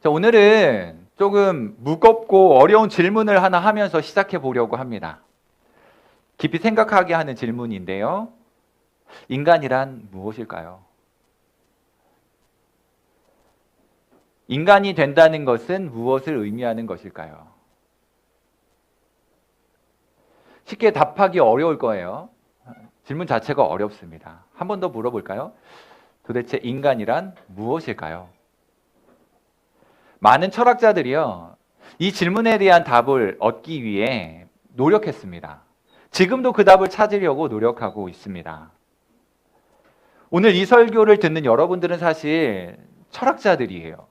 자, 오늘은 조금 무겁고 어려운 질문을 하나 하면서 시작해 보려고 합니다. 깊이 생각하게 하는 질문인데요. 인간이란 무엇일까요? 인간이 된다는 것은 무엇을 의미하는 것일까요? 쉽게 답하기 어려울 거예요. 질문 자체가 어렵습니다. 한 번 더 물어볼까요? 도대체 인간이란 무엇일까요? 많은 철학자들이요, 이 질문에 대한 답을 얻기 위해 노력했습니다. 지금도 그 답을 찾으려고 노력하고 있습니다. 오늘 이 설교를 듣는 여러분들은 사실 철학자들이에요.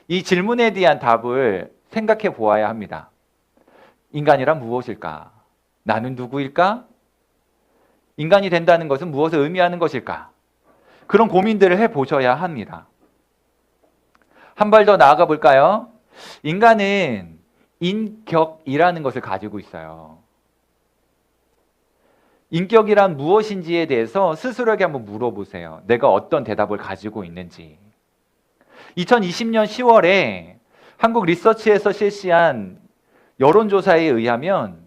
이 질문에 대한 답을 생각해 보아야 합니다. 인간이란 무엇일까? 나는 누구일까? 인간이 된다는 것은 무엇을 의미하는 것일까? 그런 고민들을 해보셔야 합니다. 한 발 더 나아가 볼까요? 인간은 인격이라는 것을 가지고 있어요. 인격이란 무엇인지에 대해서 스스로에게 한번 물어보세요. 내가 어떤 대답을 가지고 있는지. 2020년 10월에 한국 리서치에서 실시한 여론조사에 의하면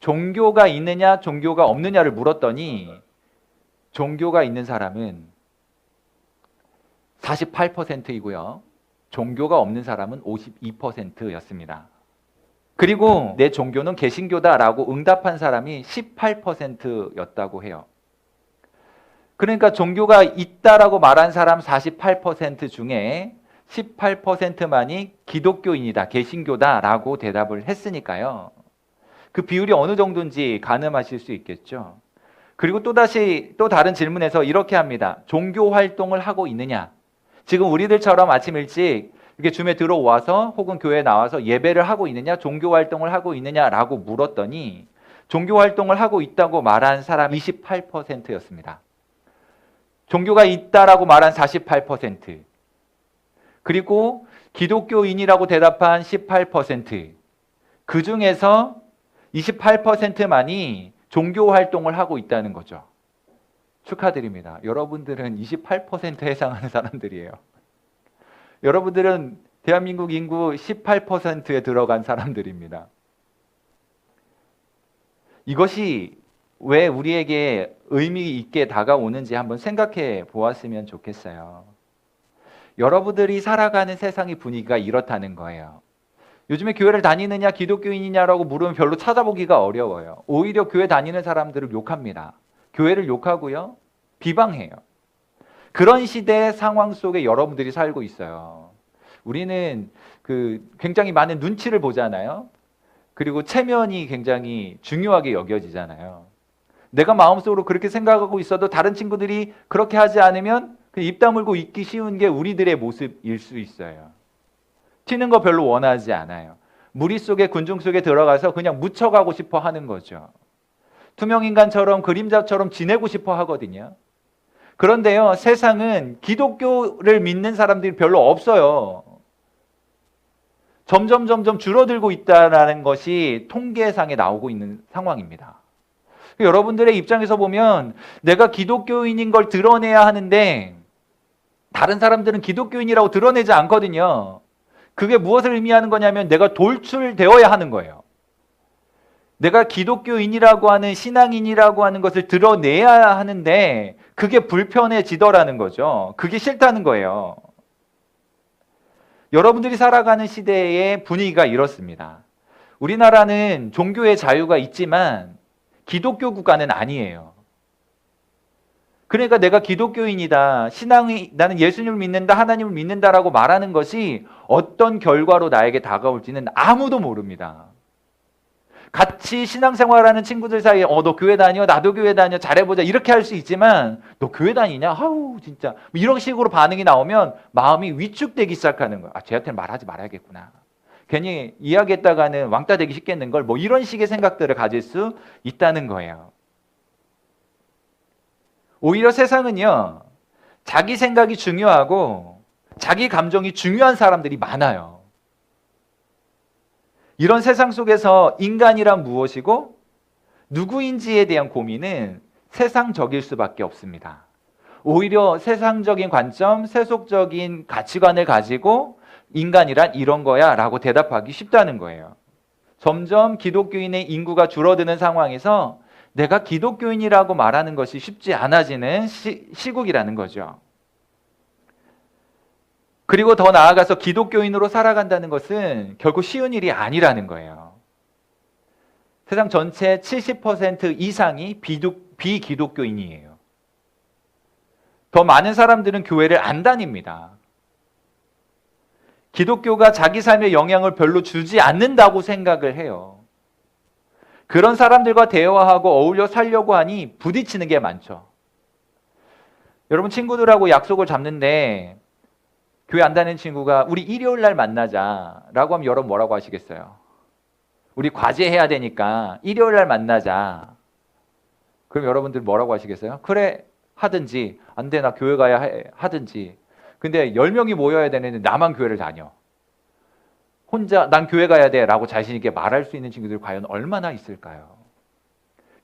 종교가 있느냐, 종교가 없느냐를 물었더니 종교가 있는 사람은 48%이고요. 종교가 없는 사람은 52%였습니다. 그리고 내 종교는 개신교다라고 응답한 사람이 18%였다고 해요. 그러니까 종교가 있다라고 말한 사람 48% 중에 18%만이 기독교인이다, 개신교다라고 대답을 했으니까요. 그 비율이 어느 정도인지 가늠하실 수 있겠죠. 그리고 또 다른 질문에서 이렇게 합니다. 종교 활동을 하고 있느냐? 지금 우리들처럼 아침 일찍 이렇게 줌에 들어와서 혹은 교회에 나와서 예배를 하고 있느냐, 종교 활동을 하고 있느냐라고 물었더니 종교 활동을 하고 있다고 말한 사람이 28%였습니다. 종교가 있다라고 말한 48%, 그리고 기독교인이라고 대답한 18%, 그 중에서 28%만이 종교 활동을 하고 있다는 거죠. 축하드립니다. 여러분들은 28%에 해당하는 사람들이에요. 여러분들은 대한민국 인구 18%에 들어간 사람들입니다. 이것이 왜 우리에게 의미 있게 다가오는지 한번 생각해 보았으면 좋겠어요. 여러분들이 살아가는 세상의 분위기가 이렇다는 거예요. 요즘에 교회를 다니느냐, 기독교인이냐라고 물으면 별로 찾아보기가 어려워요. 오히려 교회 다니는 사람들을 욕합니다. 교회를 욕하고요, 비방해요. 그런 시대의 상황 속에 여러분들이 살고 있어요. 우리는 굉장히 많은 눈치를 보잖아요. 그리고 체면이 굉장히 중요하게 여겨지잖아요. 내가 마음속으로 그렇게 생각하고 있어도 다른 친구들이 그렇게 하지 않으면 입 다물고 있기 쉬운 게 우리들의 모습일 수 있어요. 튀는 거 별로 원하지 않아요. 무리 속에, 군중 속에 들어가서 그냥 묻혀가고 싶어 하는 거죠. 투명인간처럼, 그림자처럼 지내고 싶어 하거든요. 그런데요, 세상은 기독교를 믿는 사람들이 별로 없어요. 점점 줄어들고 있다는 것이 통계상에 나오고 있는 상황입니다. 여러분들의 입장에서 보면 내가 기독교인인 걸 드러내야 하는데 다른 사람들은 기독교인이라고 드러내지 않거든요. 그게 무엇을 의미하는 거냐면 내가 돌출되어야 하는 거예요. 내가 기독교인이라고 하는, 신앙인이라고 하는 것을 드러내야 하는데 그게 불편해지더라는 거죠. 그게 싫다는 거예요. 여러분들이 살아가는 시대의 분위기가 이렇습니다. 우리나라는 종교의 자유가 있지만 기독교 국가는 아니에요. 그러니까 내가 기독교인이다, 나는 예수님을 믿는다, 하나님을 믿는다라고 말하는 것이 어떤 결과로 나에게 다가올지는 아무도 모릅니다. 같이 신앙생활하는 친구들 사이에 너 교회 다녀, 나도 교회 다녀, 잘해보자 이렇게 할 수 있지만 너 교회 다니냐? 아우 진짜 이런 식으로 반응이 나오면 마음이 위축되기 시작하는 거야. 쟤한테는 말하지 말아야겠구나. 괜히 이야기했다가는 왕따 되기 쉽겠는걸, 이런 식의 생각들을 가질 수 있다는 거예요. 오히려 세상은요, 자기 생각이 중요하고 자기 감정이 중요한 사람들이 많아요. 이런 세상 속에서 인간이란 무엇이고 누구인지에 대한 고민은 세상적일 수밖에 없습니다. 오히려 세상적인 관점, 세속적인 가치관을 가지고 인간이란 이런 거야 라고 대답하기 쉽다는 거예요. 점점 기독교인의 인구가 줄어드는 상황에서 내가 기독교인이라고 말하는 것이 쉽지 않아지는 시국이라는 거죠. 그리고 더 나아가서 기독교인으로 살아간다는 것은 결코 쉬운 일이 아니라는 거예요. 세상 전체 70% 이상이 비기독교인이에요. 더 많은 사람들은 교회를 안 다닙니다. 기독교가 자기 삶에 영향을 별로 주지 않는다고 생각을 해요. 그런 사람들과 대화하고 어울려 살려고 하니 부딪히는 게 많죠. 여러분, 친구들하고 약속을 잡는데 교회 안 다니는 친구가 우리 일요일 날 만나자라고 하면 여러분 뭐라고 하시겠어요? 우리 과제해야 되니까 일요일 날 만나자. 그럼 여러분들 뭐라고 하시겠어요? 그래, 하든지. 안 돼, 나 교회 가야 하든지. 근데 10명이 모여야 되는데 나만 교회를 다녀. 혼자 난 교회 가야 돼 라고 자신 있게 말할 수 있는 친구들이 과연 얼마나 있을까요?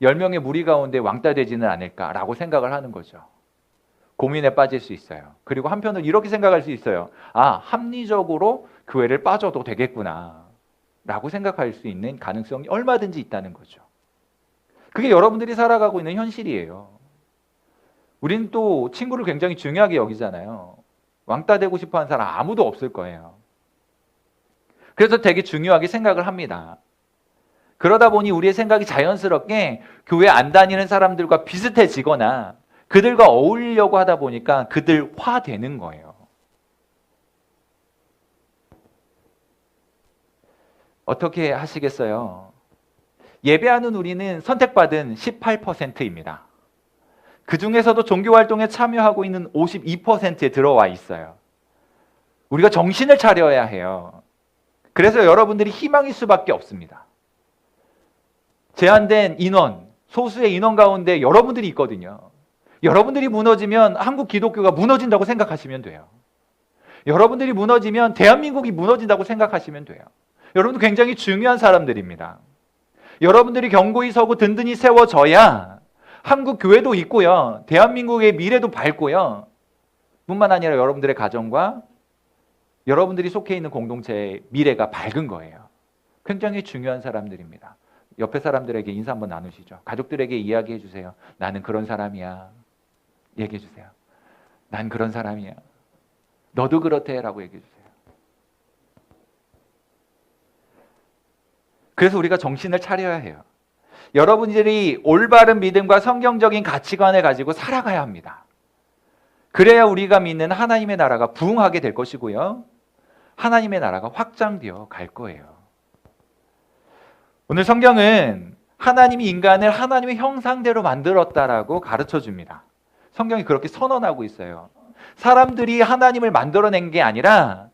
10명의 무리 가운데 왕따 되지는 않을까라고 생각을 하는 거죠. 고민에 빠질 수 있어요. 그리고 한편으로 이렇게 생각할 수 있어요. 아, 합리적으로 교회를 빠져도 되겠구나 라고 생각할 수 있는 가능성이 얼마든지 있다는 거죠. 그게 여러분들이 살아가고 있는 현실이에요. 우리는 또 친구를 굉장히 중요하게 여기잖아요. 왕따 되고 싶어하는 사람 아무도 없을 거예요. 그래서 되게 중요하게 생각을 합니다. 그러다 보니 우리의 생각이 자연스럽게 교회 안 다니는 사람들과 비슷해지거나 그들과 어울리려고 하다 보니까 그들화되는 거예요. 어떻게 하시겠어요? 예배하는 우리는 선택받은 18%입니다. 그 중에서도 종교활동에 참여하고 있는 52%에 들어와 있어요. 우리가 정신을 차려야 해요. 그래서 여러분들이 희망일 수밖에 없습니다. 제한된 인원, 소수의 인원 가운데 여러분들이 있거든요. 여러분들이 무너지면 한국 기독교가 무너진다고 생각하시면 돼요. 여러분들이 무너지면 대한민국이 무너진다고 생각하시면 돼요. 여러분들 굉장히 중요한 사람들입니다. 여러분들이 견고히 서고 든든히 세워져야 한국 교회도 있고요. 대한민국의 미래도 밝고요. 뿐만 아니라 여러분들의 가정과 여러분들이 속해 있는 공동체의 미래가 밝은 거예요. 굉장히 중요한 사람들입니다. 옆에 사람들에게 인사 한번 나누시죠. 가족들에게 이야기해 주세요. 나는 그런 사람이야. 얘기해 주세요. 난 그런 사람이야. 너도 그렇대 라고 얘기해 주세요. 그래서 우리가 정신을 차려야 해요. 여러분들이 올바른 믿음과 성경적인 가치관을 가지고 살아가야 합니다. 그래야 우리가 믿는 하나님의 나라가 부흥하게 될 것이고요. 하나님의 나라가 확장되어 갈 거예요. 오늘 성경은 하나님이 인간을 하나님의 형상대로 만들었다라고 가르쳐 줍니다. 성경이 그렇게 선언하고 있어요. 사람들이 하나님을 만들어낸 게 아니라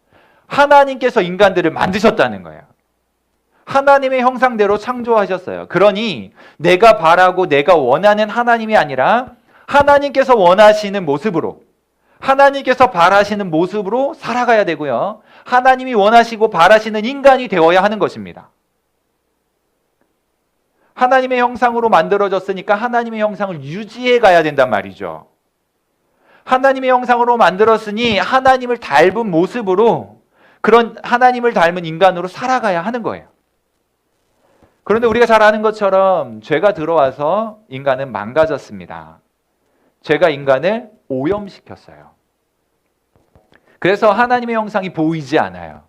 하나님께서 인간들을 만드셨다는 거예요. 하나님의 형상대로 창조하셨어요. 그러니 내가 바라고 내가 원하는 하나님이 아니라 하나님께서 원하시는 모습으로, 하나님께서 바라시는 모습으로 살아가야 되고요. 하나님이 원하시고 바라시는 인간이 되어야 하는 것입니다. 하나님의 형상으로 만들어졌으니까 하나님의 형상을 유지해 가야 된단 말이죠. 하나님의 형상으로 만들었으니 하나님을 닮은 모습으로, 그런 하나님을 닮은 인간으로 살아가야 하는 거예요. 그런데 우리가 잘 아는 것처럼 죄가 들어와서 인간은 망가졌습니다. 죄가 인간을 오염시켰어요. 그래서 하나님의 형상이 보이지 않아요.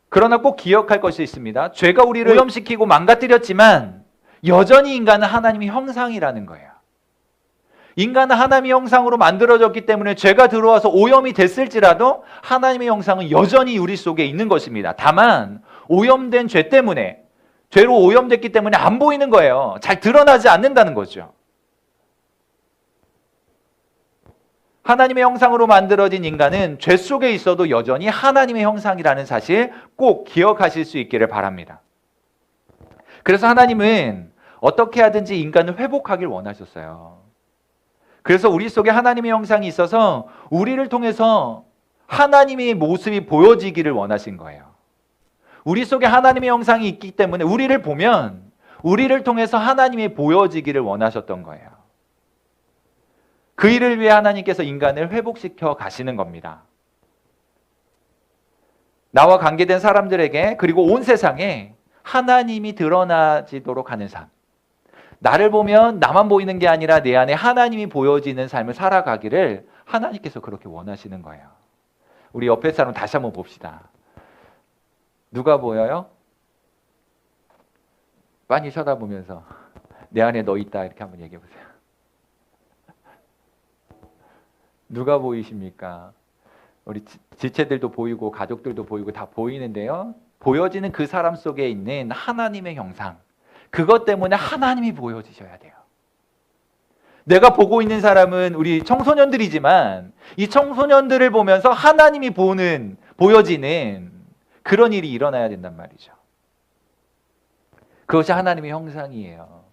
그러나 꼭 기억할 것이 있습니다. 죄가 우리를 오염시키고 망가뜨렸지만 여전히 인간은 하나님의 형상이라는 거예요. 인간은 하나님의 형상으로 만들어졌기 때문에 죄가 들어와서 오염이 됐을지라도 하나님의 형상은 여전히 우리 속에 있는 것입니다. 다만 오염된 죄 때문에, 죄로 오염됐기 때문에 안 보이는 거예요. 잘 드러나지 않는다는 거죠. 하나님의 형상으로 만들어진 인간은 죄 속에 있어도 여전히 하나님의 형상이라는 사실 꼭 기억하실 수 있기를 바랍니다. 그래서 하나님은 어떻게 하든지 인간을 회복하길 원하셨어요. 그래서 우리 속에 하나님의 형상이 있어서 우리를 통해서 하나님의 모습이 보여지기를 원하신 거예요. 우리 속에 하나님의 형상이 있기 때문에 우리를 보면 우리를 통해서 하나님이 보여지기를 원하셨던 거예요. 그 일을 위해 하나님께서 인간을 회복시켜 가시는 겁니다. 나와 관계된 사람들에게 그리고 온 세상에 하나님이 드러나지도록 하는 삶. 나를 보면 나만 보이는 게 아니라 내 안에 하나님이 보여지는 삶을 살아가기를 하나님께서 그렇게 원하시는 거예요. 우리 옆에 사람 다시 한번 봅시다. 누가 보여요? 빤히 쳐다보면서 내 안에 너 있다 이렇게 한번 얘기해 보세요. 누가 보이십니까? 우리 지체들도 보이고 가족들도 보이고 다 보이는데요. 보여지는 그 사람 속에 있는 하나님의 형상, 그것 때문에 하나님이 보여지셔야 돼요. 내가 보고 있는 사람은 우리 청소년들이지만 이 청소년들을 보면서 하나님이 보여지는 그런 일이 일어나야 된단 말이죠. 그것이 하나님의 형상이에요.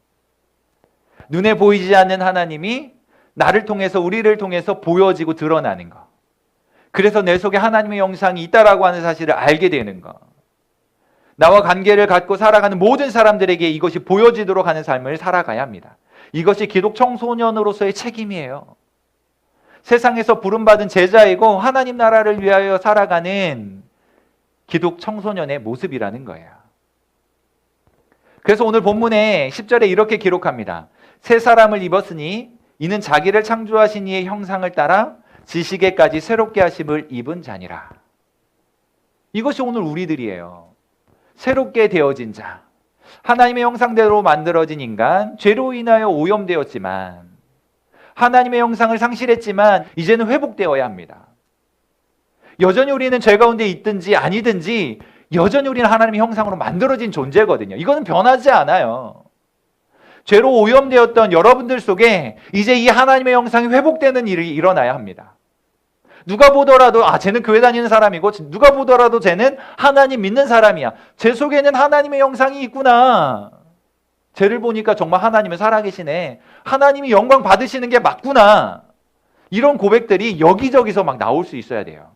눈에 보이지 않는 하나님이 나를 통해서 우리를 통해서 보여지고 드러나는 것. 그래서 내 속에 하나님의 형상이 있다라고 하는 사실을 알게 되는 것. 나와 관계를 갖고 살아가는 모든 사람들에게 이것이 보여지도록 하는 삶을 살아가야 합니다. 이것이 기독 청소년으로서의 책임이에요. 세상에서 부름받은 제자이고 하나님 나라를 위하여 살아가는 기독 청소년의 모습이라는 거예요. 그래서 오늘 본문에 10절에 이렇게 기록합니다. 새 사람을 입었으니 이는 자기를 창조하신 이의 형상을 따라 지식에까지 새롭게 하심을 입은 자니라. 이것이 오늘 우리들이에요. 새롭게 되어진 자. 하나님의 형상대로 만들어진 인간, 죄로 인하여 오염되었지만 하나님의 형상을 상실했지만 이제는 회복되어야 합니다. 여전히 우리는 죄 가운데 있든지 아니든지 여전히 우리는 하나님의 형상으로 만들어진 존재거든요. 이거는 변하지 않아요. 죄로 오염되었던 여러분들 속에 이제 이 하나님의 형상이 회복되는 일이 일어나야 합니다. 누가 보더라도 쟤는 교회 다니는 사람이고 누가 보더라도 쟤는 하나님 믿는 사람이야. 제 속에는 하나님의 형상이 있구나. 쟤를 보니까 정말 하나님은 살아계시네. 하나님이 영광 받으시는 게 맞구나. 이런 고백들이 여기저기서 막 나올 수 있어야 돼요.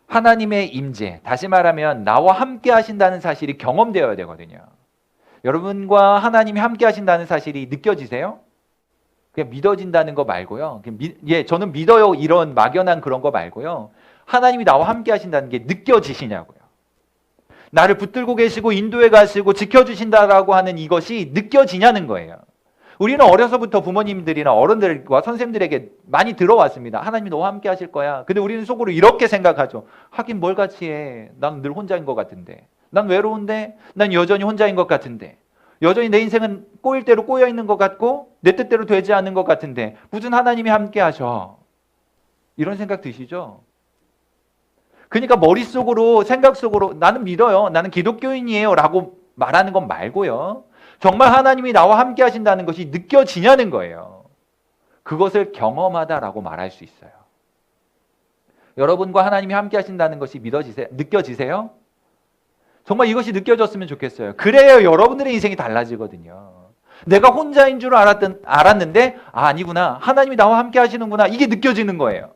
하나님의 임재, 다시 말하면 나와 함께 하신다는 사실이 경험되어야 되거든요. 여러분과 하나님이 함께 하신다는 사실이 느껴지세요? 그냥 믿어진다는 거 말고요. 저는 믿어요 이런 막연한 그런 거 말고요. 하나님이 나와 함께 하신다는 게 느껴지시냐고요. 나를 붙들고 계시고 인도해 가시고 지켜주신다라고 하는 이것이 느껴지냐는 거예요. 우리는 어려서부터 부모님들이나 어른들과 선생님들에게 많이 들어왔습니다. 하나님이 너와 함께 하실 거야. 근데 우리는 속으로 이렇게 생각하죠. 하긴 뭘 같이 해. 난 늘 혼자인 것 같은데. 난 외로운데. 난 여전히 혼자인 것 같은데. 여전히 내 인생은 꼬일 대로 꼬여 있는 것 같고 내 뜻대로 되지 않는 것 같은데 무슨 하나님이 함께 하셔. 이런 생각 드시죠? 그러니까 머릿속으로 생각 속으로 나는 믿어요. 나는 기독교인이에요 라고 말하는 건 말고요. 정말 하나님이 나와 함께 하신다는 것이 느껴지냐는 거예요. 그것을 경험하다라고 말할 수 있어요. 여러분과 하나님이 함께 하신다는 것이 느껴지세요? 정말 이것이 느껴졌으면 좋겠어요. 그래야 여러분들의 인생이 달라지거든요. 내가 혼자인 줄 알았는데 아니구나. 하나님이 나와 함께 하시는구나. 이게 느껴지는 거예요.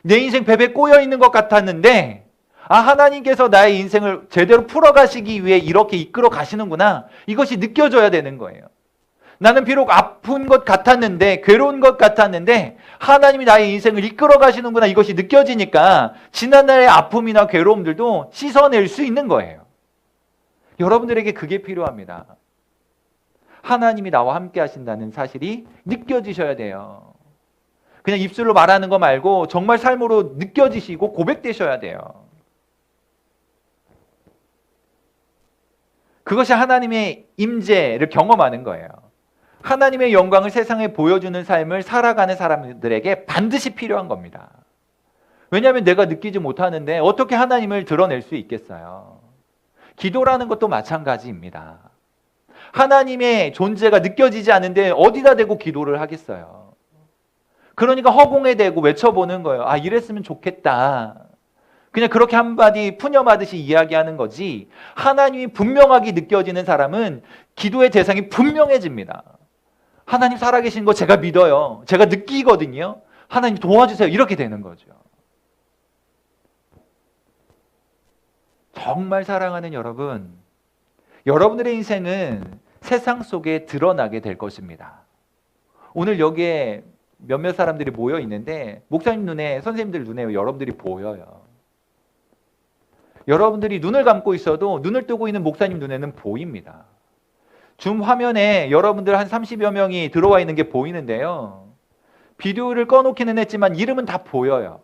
내 인생 베베 꼬여 있는 것 같았는데 하나님께서 나의 인생을 제대로 풀어가시기 위해 이렇게 이끌어 가시는구나. 이것이 느껴져야 되는 거예요. 나는 비록 아픈 것 같았는데 괴로운 것 같았는데 하나님이 나의 인생을 이끌어 가시는구나. 이것이 느껴지니까 지난날의 아픔이나 괴로움들도 씻어낼 수 있는 거예요. 여러분들에게 그게 필요합니다. 하나님이 나와 함께 하신다는 사실이 느껴지셔야 돼요. 그냥 입술로 말하는 거 말고 정말 삶으로 느껴지시고 고백되셔야 돼요. 그것이 하나님의 임재를 경험하는 거예요. 하나님의 영광을 세상에 보여주는 삶을 살아가는 사람들에게 반드시 필요한 겁니다. 왜냐하면 내가 느끼지 못하는데 어떻게 하나님을 드러낼 수 있겠어요? 기도라는 것도 마찬가지입니다. 하나님의 존재가 느껴지지 않는데 어디다 대고 기도를 하겠어요? 그러니까 허공에 대고 외쳐보는 거예요. 이랬으면 좋겠다. 그냥 그렇게 한마디 푸념하듯이 이야기하는 거지 하나님이 분명하게 느껴지는 사람은 기도의 대상이 분명해집니다. 하나님 살아계신 거 제가 믿어요. 제가 느끼거든요. 하나님 도와주세요. 이렇게 되는 거죠. 정말 사랑하는 여러분, 여러분들의 인생은 세상 속에 드러나게 될 것입니다. 오늘 여기에 몇몇 사람들이 모여 있는데 목사님 눈에, 선생님들 눈에 여러분들이 보여요. 여러분들이 눈을 감고 있어도 눈을 뜨고 있는 목사님 눈에는 보입니다. 줌 화면에 여러분들 한 30여 명이 들어와 있는 게 보이는데요. 비디오를 꺼놓기는 했지만 이름은 다 보여요.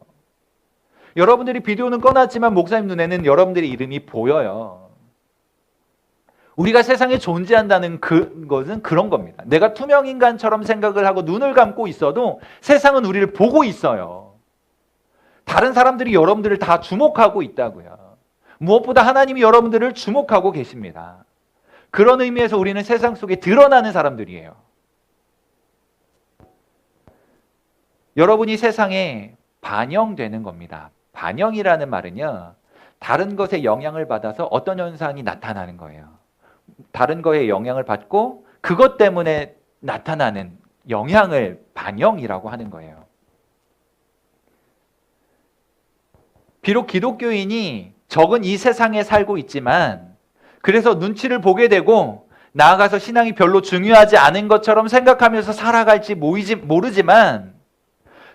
여러분들이 비디오는 꺼놨지만 목사님 눈에는 여러분들의 이름이 보여요. 우리가 세상에 존재한다는 것은 그런 겁니다. 내가 투명인간처럼 생각을 하고 눈을 감고 있어도 세상은 우리를 보고 있어요. 다른 사람들이 여러분들을 다 주목하고 있다고요. 무엇보다 하나님이 여러분들을 주목하고 계십니다. 그런 의미에서 우리는 세상 속에 드러나는 사람들이에요. 여러분이 세상에 반영되는 겁니다. 반영이라는 말은요, 다른 것에 영향을 받아서 어떤 현상이 나타나는 거예요. 다른 거에 영향을 받고 그것 때문에 나타나는 영향을 반영이라고 하는 거예요. 비록 기독교인이 적은 이 세상에 살고 있지만, 그래서 눈치를 보게 되고 나아가서 신앙이 별로 중요하지 않은 것처럼 생각하면서 살아갈지 모르지만,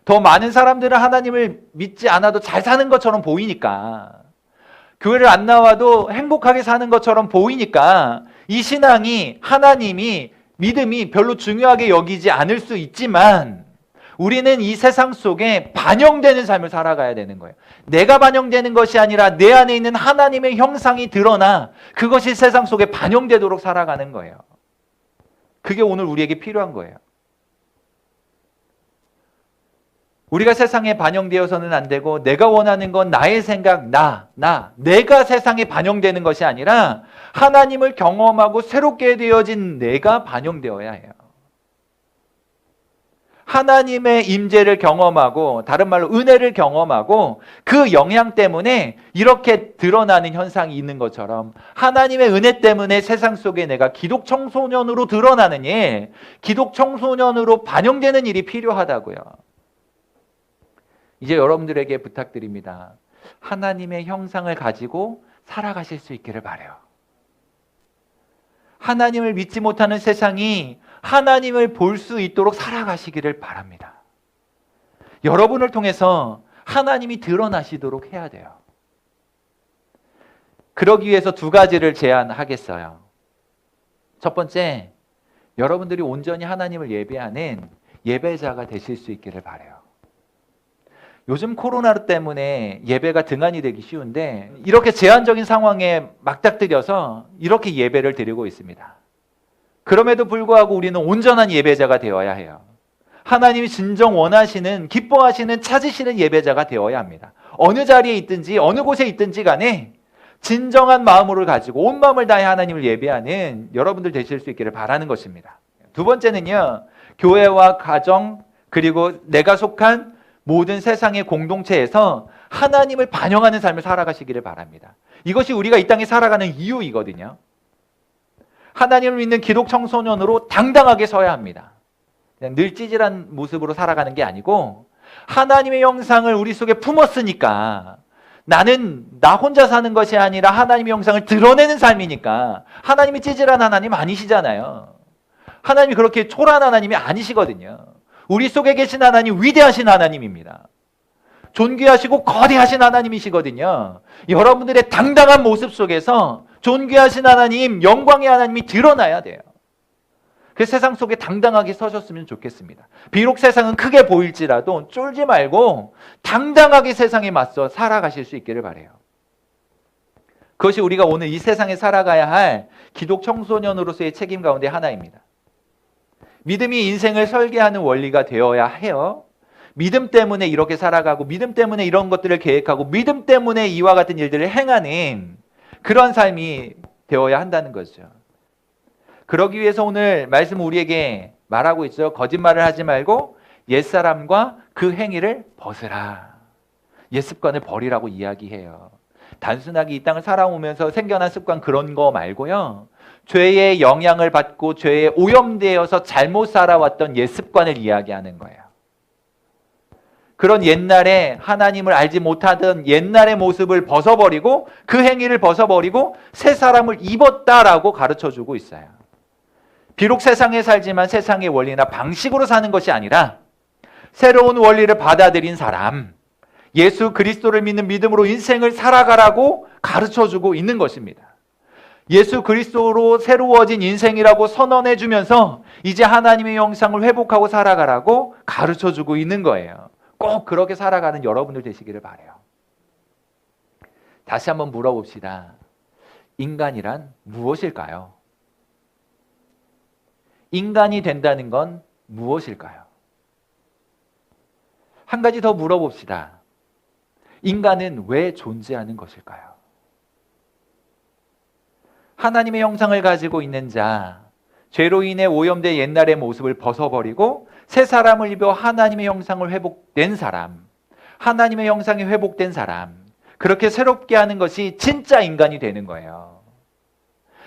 더 많은 사람들은 하나님을 믿지 않아도 잘 사는 것처럼 보이니까, 교회를 안 나와도 행복하게 사는 것처럼 보이니까 이 신앙이, 하나님이, 믿음이 별로 중요하게 여기지 않을 수 있지만, 우리는 이 세상 속에 반영되는 삶을 살아가야 되는 거예요. 내가 반영되는 것이 아니라 내 안에 있는 하나님의 형상이 드러나 그것이 세상 속에 반영되도록 살아가는 거예요. 그게 오늘 우리에게 필요한 거예요. 우리가 세상에 반영되어서는 안 되고, 내가 원하는 건 나의 생각, 내가 세상에 반영되는 것이 아니라 하나님을 경험하고 새롭게 되어진 내가 반영되어야 해요. 하나님의 임재를 경험하고, 다른 말로 은혜를 경험하고, 그 영향 때문에 이렇게 드러나는 현상이 있는 것처럼 하나님의 은혜 때문에 세상 속에 내가 기독 청소년으로 드러나는 일, 기독 청소년으로 반영되는 일이 필요하다고요. 이제 여러분들에게 부탁드립니다. 하나님의 형상을 가지고 살아가실 수 있기를 바라요. 하나님을 믿지 못하는 세상이 하나님을 볼 수 있도록 살아가시기를 바랍니다. 여러분을 통해서 하나님이 드러나시도록 해야 돼요. 그러기 위해서 두 가지를 제안하겠어요. 첫 번째, 여러분들이 온전히 하나님을 예배하는 예배자가 되실 수 있기를 바라요. 요즘 코로나 때문에 예배가 등한이 되기 쉬운데, 이렇게 제한적인 상황에 맞닥뜨려서 이렇게 예배를 드리고 있습니다. 그럼에도 불구하고 우리는 온전한 예배자가 되어야 해요. 하나님이 진정 원하시는, 기뻐하시는, 찾으시는 예배자가 되어야 합니다. 어느 자리에 있든지 어느 곳에 있든지 간에 진정한 마음으로 가지고 온 마음을 다해 하나님을 예배하는 여러분들 되실 수 있기를 바라는 것입니다. 두 번째는요, 교회와 가정, 그리고 내가 속한 모든 세상의 공동체에서 하나님을 반영하는 삶을 살아가시기를 바랍니다. 이것이 우리가 이 땅에 살아가는 이유이거든요. 하나님을 믿는 기독 청소년으로 당당하게 서야 합니다. 그냥 늘 찌질한 모습으로 살아가는 게 아니고, 하나님의 형상을 우리 속에 품었으니까, 나는 나 혼자 사는 것이 아니라 하나님의 형상을 드러내는 삶이니까, 하나님이 찌질한 하나님 아니시잖아요. 하나님이 그렇게 초라한 하나님이 아니시거든요. 우리 속에 계신 하나님 위대하신 하나님입니다. 존귀하시고 거대하신 하나님이시거든요. 여러분들의 당당한 모습 속에서 존귀하신 하나님, 영광의 하나님이 드러나야 돼요. 그 세상 속에 당당하게 서셨으면 좋겠습니다. 비록 세상은 크게 보일지라도 쫄지 말고 당당하게 세상에 맞서 살아가실 수 있기를 바라요. 그것이 우리가 오늘 이 세상에 살아가야 할 기독 청소년으로서의 책임 가운데 하나입니다. 믿음이 인생을 설계하는 원리가 되어야 해요. 믿음 때문에 이렇게 살아가고, 믿음 때문에 이런 것들을 계획하고, 믿음 때문에 이와 같은 일들을 행하는 그런 삶이 되어야 한다는 거죠. 그러기 위해서 오늘 말씀 우리에게 말하고 있죠. 거짓말을 하지 말고 옛사람과 그 행위를 벗으라. 옛 습관을 버리라고 이야기해요. 단순하게 이 땅을 살아오면서 생겨난 습관 그런 거 말고요, 죄의 영향을 받고 죄에 오염되어서 잘못 살아왔던 옛 습관을 이야기하는 거예요. 그런 옛날에 하나님을 알지 못하던 옛날의 모습을 벗어버리고, 그 행위를 벗어버리고 새 사람을 입었다라고 가르쳐주고 있어요. 비록 세상에 살지만 세상의 원리나 방식으로 사는 것이 아니라 새로운 원리를 받아들인 사람, 예수 그리스도를 믿는 믿음으로 인생을 살아가라고 가르쳐주고 있는 것입니다. 예수 그리스도로 새로워진 인생이라고 선언해 주면서 이제 하나님의 형상을 회복하고 살아가라고 가르쳐주고 있는 거예요. 꼭 그렇게 살아가는 여러분들 되시기를 바라요. 다시 한번 물어봅시다. 인간이란 무엇일까요? 인간이 된다는 건 무엇일까요? 한 가지 더 물어봅시다. 인간은 왜 존재하는 것일까요? 하나님의 형상을 가지고 있는 자, 죄로 인해 오염된 옛날의 모습을 벗어버리고 새 사람을 입어 하나님의 형상을 회복된 사람, 하나님의 형상이 회복된 사람, 그렇게 새롭게 하는 것이 진짜 인간이 되는 거예요.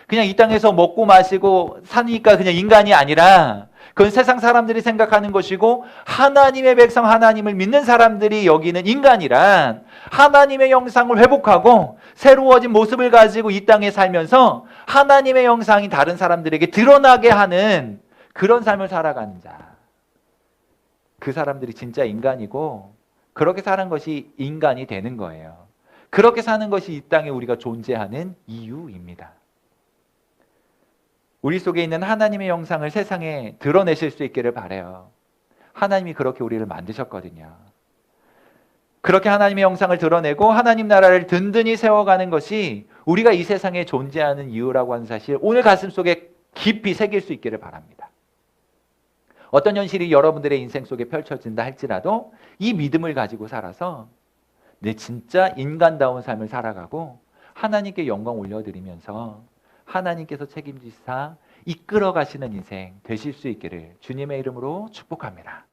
그냥 이 땅에서 먹고 마시고 사니까 그냥 인간이 아니라 그건 세상 사람들이 생각하는 것이고, 하나님의 백성, 하나님을 믿는 사람들이 여기는 인간이란 하나님의 형상을 회복하고 새로워진 모습을 가지고 이 땅에 살면서 하나님의 형상이 다른 사람들에게 드러나게 하는 그런 삶을 살아가는 자, 그 사람들이 진짜 인간이고, 그렇게 사는 것이 인간이 되는 거예요. 그렇게 사는 것이 이 땅에 우리가 존재하는 이유입니다. 우리 속에 있는 하나님의 형상을 세상에 드러내실 수 있기를 바라요. 하나님이 그렇게 우리를 만드셨거든요. 그렇게 하나님의 형상을 드러내고 하나님 나라를 든든히 세워가는 것이 우리가 이 세상에 존재하는 이유라고 하는 사실, 오늘 가슴속에 깊이 새길 수 있기를 바랍니다. 어떤 현실이 여러분들의 인생 속에 펼쳐진다 할지라도 이 믿음을 가지고 살아서 내 진짜 인간다운 삶을 살아가고 하나님께 영광 올려드리면서 하나님께서 책임지사 이끌어 가시는 인생 되실 수 있기를 주님의 이름으로 축복합니다.